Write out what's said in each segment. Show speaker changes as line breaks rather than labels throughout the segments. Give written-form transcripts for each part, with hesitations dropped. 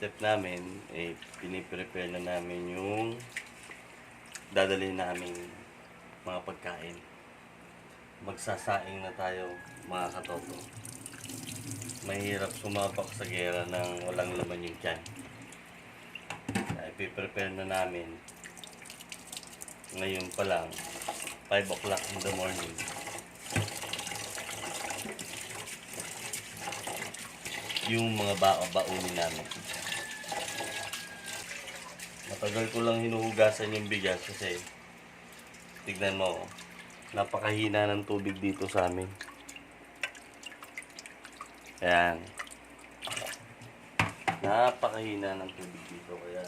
step namin, piniprepare na namin yung dadalhin namin mga pagkain. Magsasaing na tayo mga katoto. Mahirap sumabak sa gera ng walang laman yung tiyan. Ipiprepare na namin. Ngayon pa lang, 5 o'clock in the morning. Yung mga baunin namin. Matagal ko lang hinuhugasan yung bigas kasi tignan mo, napakahina ng tubig dito sa amin. Ayan. Napakahina ng tubig dito kaya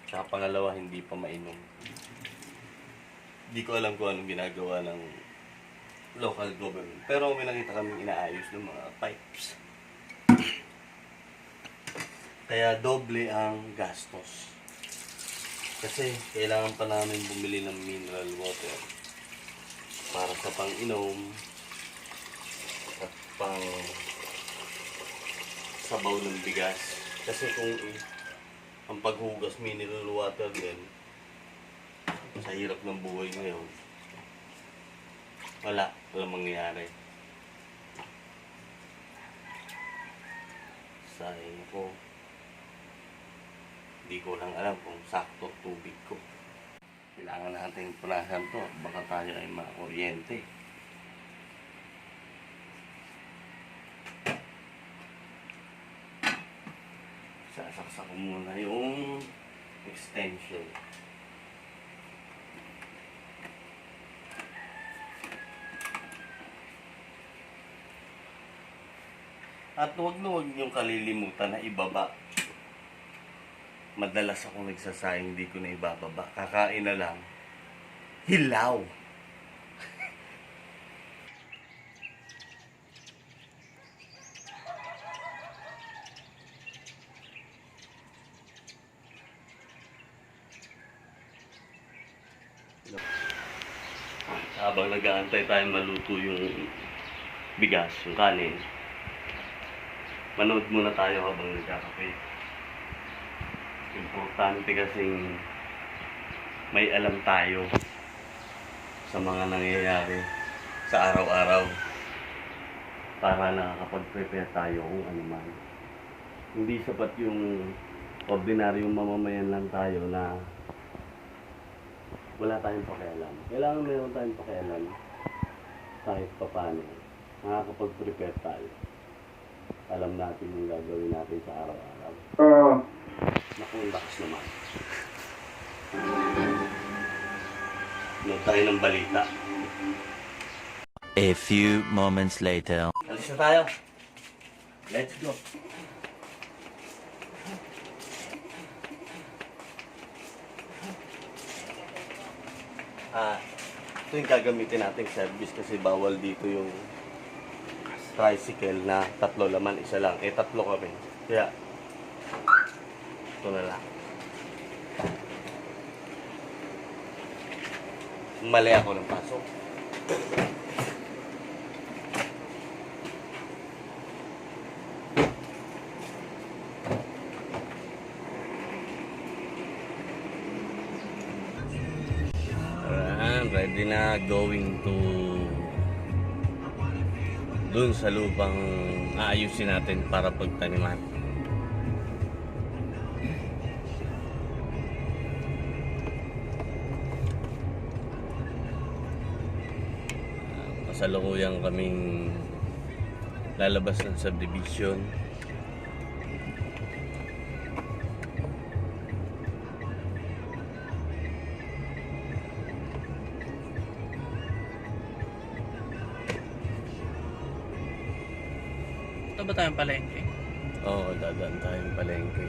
sa pangalawa hindi pa mainom. Hindi ko alam kung anong ginagawa ng local government. Pero may nakita kaming inaayos ng mga pipes. Kaya doble ang gastos. Kasi kailangan pa namin bumili ng mineral water para sa pang-inom at pang sabaw ng bigas. Kasi kung ang paghugas mineral water din sa hirap ng buhay ngayon, walang mangyayari. Sayang ko. Hindi ko lang alam kung sakto tubig ko. Kailangan natin punasan to. Baka tayo ay makuryente. Sasaksak ko muna yung extension. At huwag na huwag niyong kalilimutan na ibaba. Madalas akong nagsasayang, hindi ko na ibababa. Kakain na lang. Hilaw! Habang nag-aantay tayo maluto yung bigas, yung kanin, manood muna tayo habang nagkakape. Importante kasing may alam tayo sa mga nangyayari sa araw-araw para nakakapag-prepare tayo kung ano man. Hindi sapat yung ordinaryong mamamayan lang tayo na wala tayong pakialam. Kailangan meron tayong pakialam kahit pa paano. Nakakapag-prepare tayo. Alam natin yung gagawin natin sa araw-araw. Naku, lakas naman. Nood tayo ng balita.
A few moments later.
Alis na tayo. Let's go. Ito yung gagamitin nating service kasi bawal dito yung tricycle na 3 laman, isa lang. 3 kami. Kaya, ito na lang. Mali ako ng pasok. Ready na, going to dun sa lupang aayusin natin para pagtaniman. Kasalukuyang kaming lalabas ng subdivision.
Ito ba tayong palengke?
Oo, dadaan tayong palengke.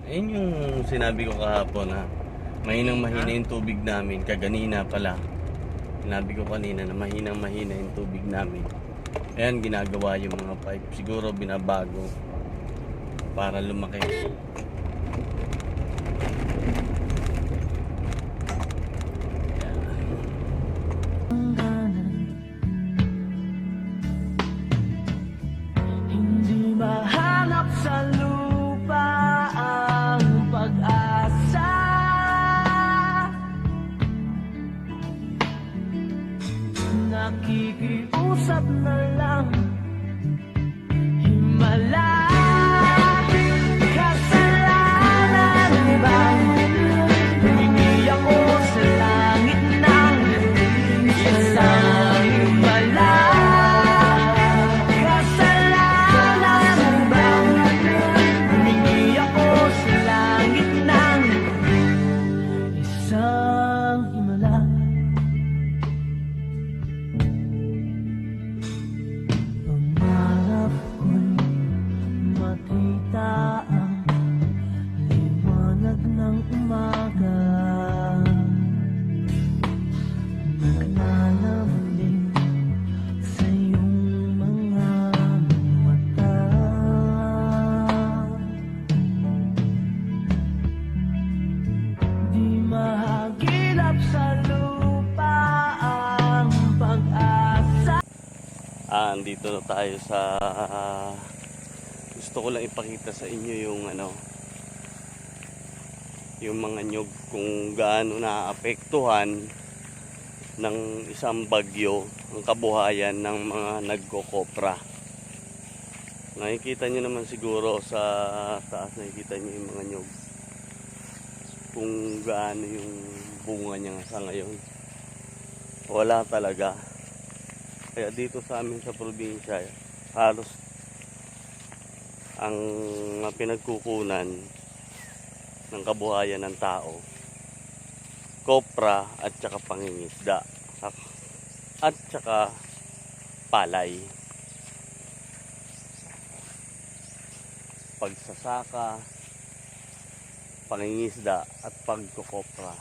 Ayun yung sinabi ko kahapon na mahinang mahina yung tubig namin. Kaganina pala. Sinabi ko kanina na mahinang mahina yung tubig namin. Ayan, ginagawa yung mga pipe. Siguro binabago para lumaki.
Hindi mahanap sa lupa ang pag-asa. Nakikiusap na lang himala. Kasalanan bang humingi ako sa langit ng isang himala? Kasalanan bang humingi ako sa langit ng isang himala? Pangarap ko'y makita ang liwanag ng umaga. Naglalambing sa iyong mga mata. Di mahagilap sa lupa ang pag-asa.
Andito na tayo sa gusto ko lang ipakita sa inyo yung yung mga nyug kung gaano naapektuhan ng isang bagyo ang kabuhayan ng mga nagkokopra. Nakikita nyo naman siguro sa taas, nakikita nyo yung mga nyug kung gaano yung bunga niya sa ngayon. Wala talaga. Kaya dito sa amin sa probinsya, halos ang pinagkukunan ng kabuhayan ng tao, kopra at saka pangingisda at saka palay. Pagsasaka, pangingisda at pagkokopra.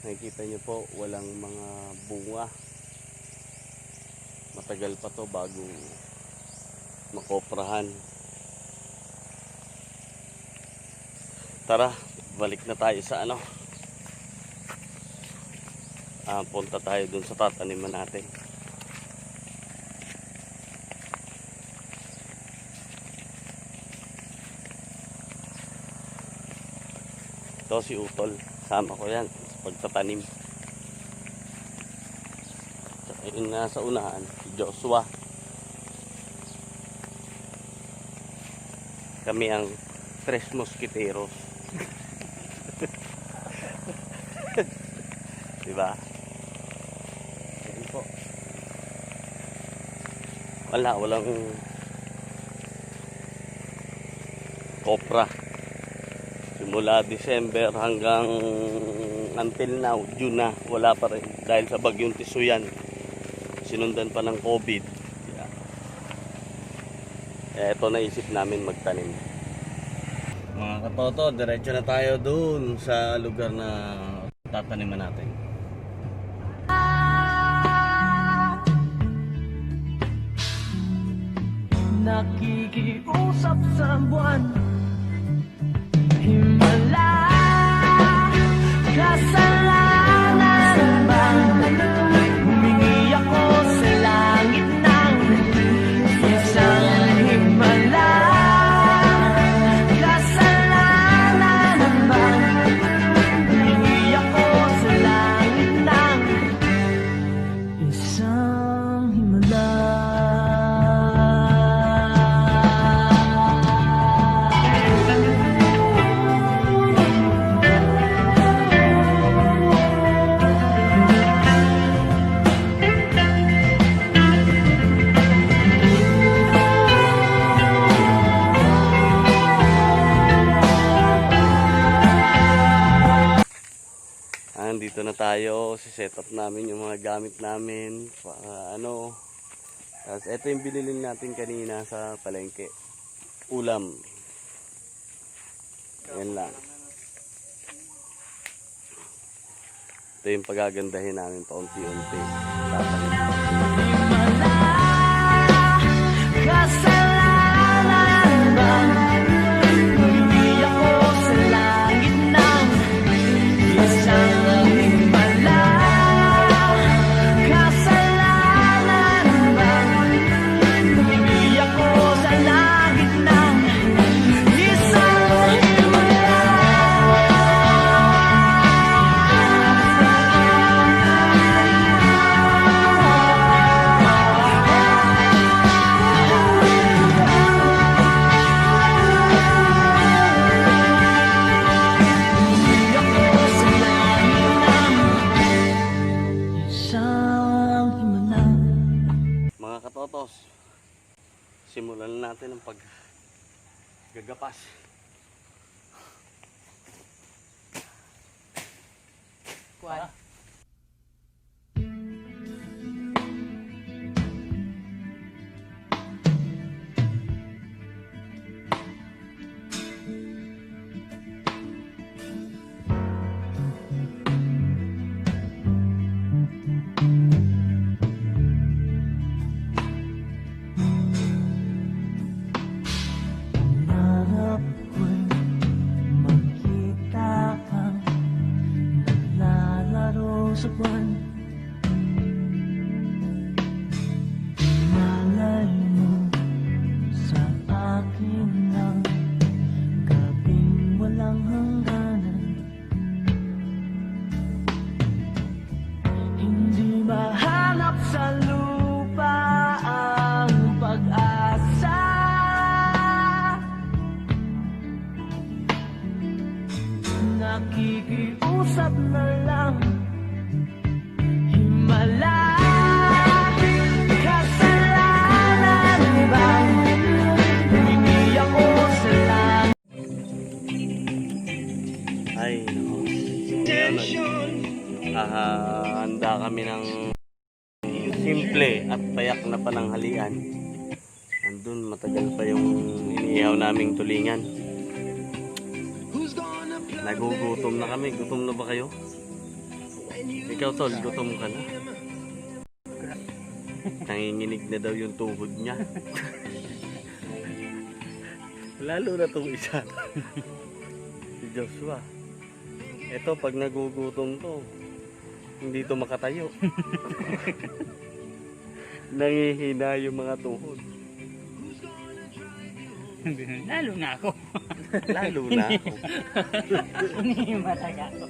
Nakikita nyo po, walang mga bunga. Matagal pa to bago makoprahan. Tara, balik na tayo sa punta tayo dun sa tataniman natin. Ito si Utol, sama ko yan sa pagtatanim. Ayun, nasa unahan si Joshua. Kami ang Tres Mosquiteros. Diba? Ayun po. Walang kopra. Simula December hanggang until now, June na, wala pa rin. Dahil sa bagyong Tisuyan, sinundan pa ng COVID. Kaya ito naisip namin magtanim. Mga katoto, diretso na tayo dun sa lugar na tataniman natin.
Nakikiusap sa buwan, himala. Kasalanan bang humingi ako sa langit ng isang himala? Kasalanan bang humingi ako sa langit ng isang himala?
Dito na tayo, set up namin yung mga gamit namin para Tapos ito yung binili natin kanina sa palengke. Ulam. Yan lang. Ito yung pagagandahin namin paunti-unti.
Kasalanan bang hindi ako sa langit ng isang himala? Kasalanan bang hindi ako sa langit ng isang himala? Isang himala.
Mga katotos, simulan na natin ang paggagapas.
Pangarap ko'y makita kang naglalaro sa buwan. Malay mo sa akin ng gabing walang hangganan. Hindi mahanap sa lupa ang pag-asa. Nakikiusap na lang, himala. Kasalanan bang hindi ako sa langit?
Ay, no. Handa kami ng simple at payak na pananghalian. Andun, matagal pa yung iniihaw naming tulingan. Nagugutom na kami. Gutom na ba kayo? Ikaw, Tol, gutom ka na. Nanginginig na daw yung tuhod niya. Lalo na tong isa. Si Joshua. Ito, pag nagugutom to, hindi to makatayo. Nangihina yung mga tuhod.
Lalo na ako.
Lalo na ako.
Hinihimatay ako.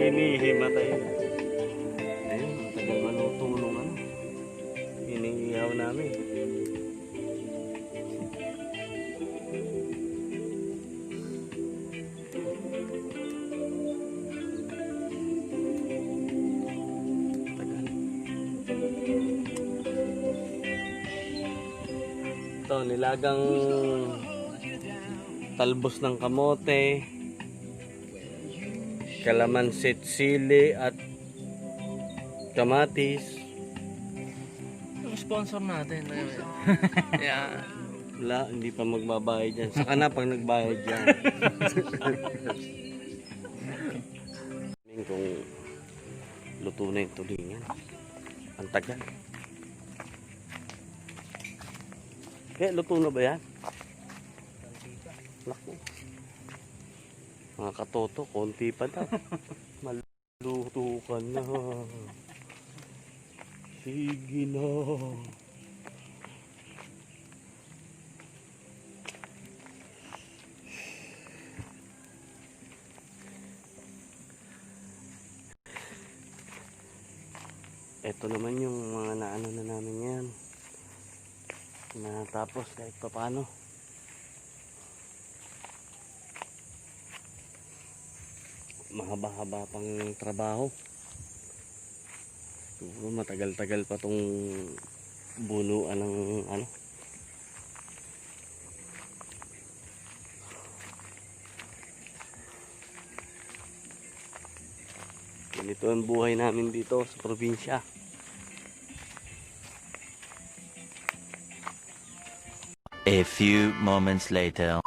Hinihimatay na. Ayun, ang tagal maluto nung ano. Iniihaw namin. Tagal. Ito, nilagang talbos ng kamote, kalamansit, sili at kamatis.
Yung sponsor natin. Yeah.
Wala, hindi pa magbabayad yan. Saka na pag nagbayad yan. Kung luto na yung tulingan. Ang tagal. Kaya luto na ba yan? Naku. Mga katoto, konti pa daw. Maluto ka na. Sige na. Ito naman yung mga naano na namin yan. Natapos kahit pa paano. Mahaba-haba pang trabaho. Siguro matagal-tagal pa tong bunuan ng ano. Ganito ang buhay namin dito sa probinsya.
A few moments later.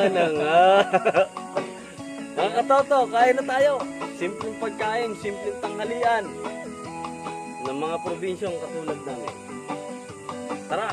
Ayan na nga. Mga katoto, kain na tayo. Simpleng pagkain, simpleng tanghalian ng mga probinsyong katulad namin. Tara!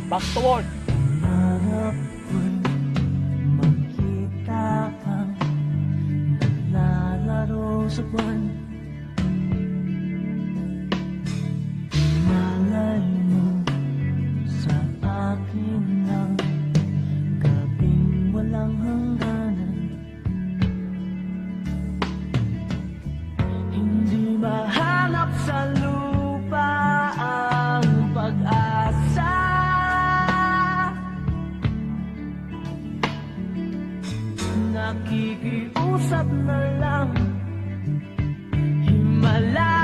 Back to work.
Mangarap ko'y makita kang naglalaro sa buwan. Malay mo sa akin lang gabing walang hangganan. Hindi mahanap sa lupa ang pag-asa. Nakikiusap na lang himala.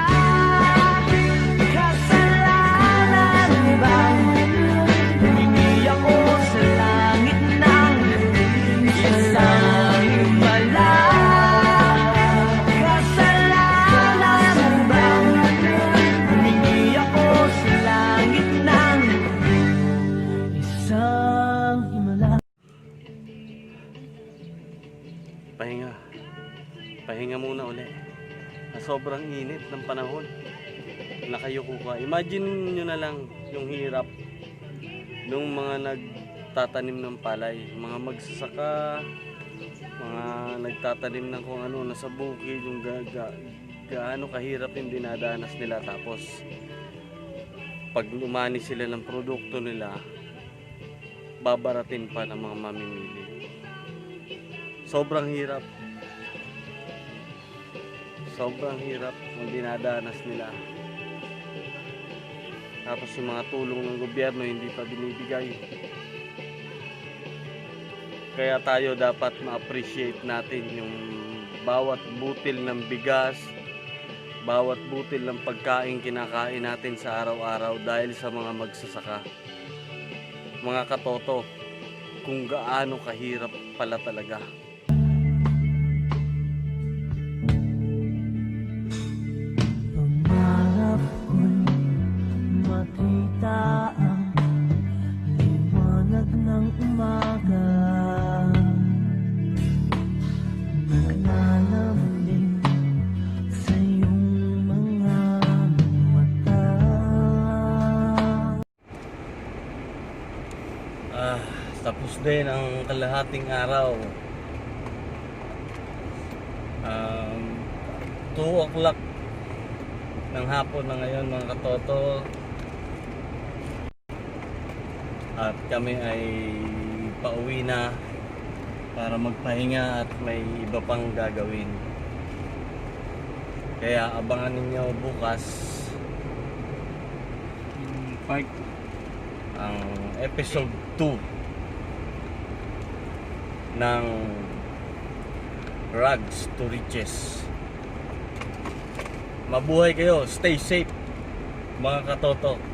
Kasalanan bang hindi ako sa langit ng isang himala? Kasalanan bang hindi ako sa langit ng isang himala?
Pahinga. Pahinga muna uli. Sobrang init ng panahon. Nakayuko ka. Imagine nyo na lang yung hirap nung mga nagtatanim ng palay. Mga magsasaka, mga nagtatanim ng kung ano, nasa bukid, yung gaano kahirap yung dinadanas nila. Tapos, pag lumani sila ng produkto nila, babaratin pa ng mga mamimili. Sobrang hirap. Sobrang hirap ang dinadanas nila. Tapos yung mga tulong ng gobyerno hindi pa binibigay. Kaya tayo dapat ma-appreciate natin yung bawat butil ng bigas, bawat butil ng pagkain kinakain natin sa araw-araw dahil sa mga magsasaka. Mga katoto, kung gaano kahirap pala talaga. Tapos din ang kalahating araw. 2 o'clock ng hapon na ngayon mga katoto. At kami ay pauwi na para magpahinga at may iba pang gagawin. Kaya abangan ninyo bukas
Part
ang episode 2 ng Rags to Riches. Mabuhay kayo, stay safe mga katoto.